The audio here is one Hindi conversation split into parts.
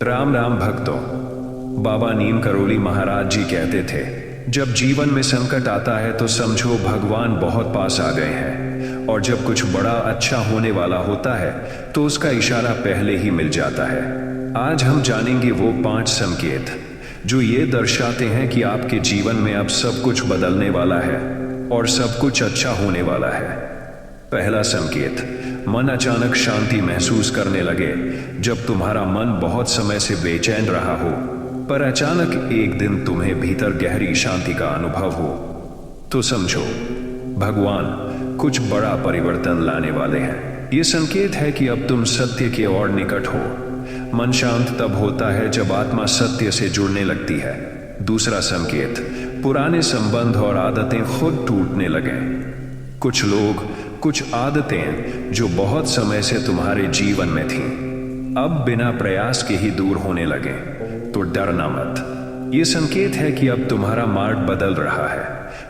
राम राम भक्तों। बाबा नीम करोली महाराज जी कहते थे, जब जीवन में संकट आता है तो समझो भगवान बहुत पास आ गए हैं, और जब कुछ बड़ा अच्छा होने वाला होता है तो उसका इशारा पहले ही मिल जाता है। आज हम जानेंगे वो 5 संकेत जो ये दर्शाते हैं कि आपके जीवन में अब सब कुछ बदलने वाला है और सब कुछ अच्छा होने वाला है। पहला संकेत, मन अचानक शांति महसूस करने लगे। जब तुम्हारा मन बहुत समय से बेचैन रहा हो पर अचानक एक दिन तुम्हें भीतर गहरी शांति का अनुभव हो, तो समझो भगवान कुछ बड़ा परिवर्तन लाने वाले हैं। ये संकेत है कि अब तुम सत्य के और निकट हो। मन शांत तब होता है जब आत्मा सत्य से जुड़ने लगती है। दूसरा संकेत, पुराने संबंध और आदतें खुद टूटने लगे। कुछ लोग, कुछ आदतें जो बहुत समय से तुम्हारे जीवन में थीं, अब बिना प्रयास के ही दूर होने लगे। तो डरना मत, ये संकेत है कि अब तुम्हारा मार्ग बदल रहा है।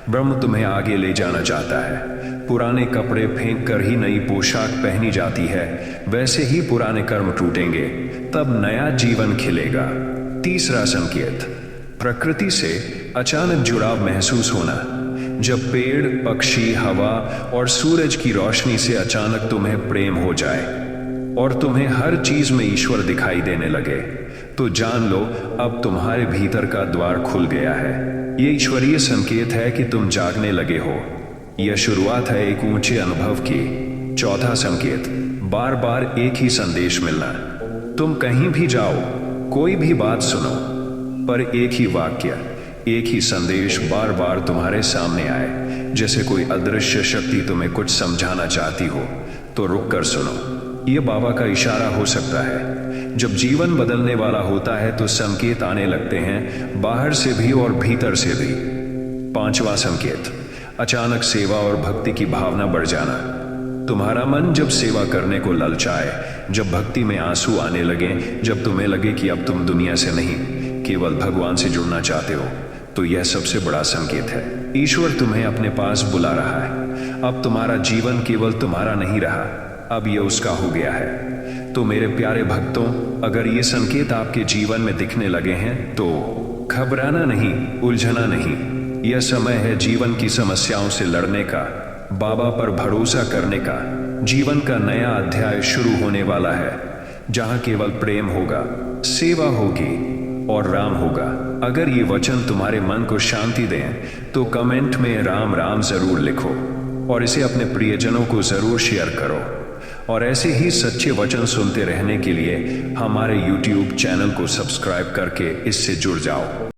ब्रह्म तुम्हें आगे ले जाना चाहता है। पुराने कपड़े फेंक कर ही नई पोशाक पहनी जाती है, वैसे ही पुराने कर्म टूटेंगे, तब नया जीवन खिलेगा। तीसरा संकेत, प्रकृति से अचानक जुड़ाव महसूस होना। जब पेड़, पक्षी, हवा और सूरज की रोशनी से अचानक तुम्हें प्रेम हो जाए और तुम्हें हर चीज में ईश्वर दिखाई देने लगे, तो जान लो अब तुम्हारे भीतर का द्वार खुल गया है। ये ईश्वरीय संकेत है कि तुम जागने लगे हो। यह शुरुआत है एक ऊंचे अनुभव की। चौथा संकेत, बार बार एक ही संदेश मिलना। तुम कहीं भी जाओ, कोई भी बात सुनो, पर एक ही वाक्य, एक ही संदेश बार बार तुम्हारे सामने आए। जैसे कोई अदृश्य शक्ति तुम्हें कुछ समझाना चाहती हो, तो रुक कर सुनो। यह बाबा का इशारा हो सकता है। जब जीवन बदलने वाला होता है तो संकेत आने लगते हैं, बाहर से भी और भीतर से भी। पांचवा संकेत, अचानक सेवा और भक्ति की भावना बढ़ जाना। तुम्हारा मन जब सेवा करने को ललचाए, जब भक्ति में आंसू आने लगे, जब तुम्हें लगे कि अब तुम दुनिया से नहीं, केवल भगवान से जुड़ना चाहते हो, तो यह सबसे बड़ा संकेत है। ईश्वर तुम्हें अपने पास बुला रहा है। अब तुम्हारा जीवन केवल तुम्हारा नहीं रहा, अब यह उसका हो गया है। तो मेरे प्यारे भक्तों, अगर ये संकेत आपके जीवन में दिखने लगे हैं तो घबराना नहीं, उलझना नहीं। यह समय है जीवन की समस्याओं से लड़ने का, बाबा पर भरोसा करने का। जीवन का नया अध्याय शुरू होने वाला है, जहां केवल प्रेम होगा, सेवा होगी और राम होगा। अगर ये वचन तुम्हारे मन को शांति दें तो कमेंट में राम राम जरूर लिखो और इसे अपने प्रियजनों को जरूर शेयर करो। और ऐसे ही सच्चे वचन सुनते रहने के लिए हमारे YouTube चैनल को सब्सक्राइब करके इससे जुड़ जाओ।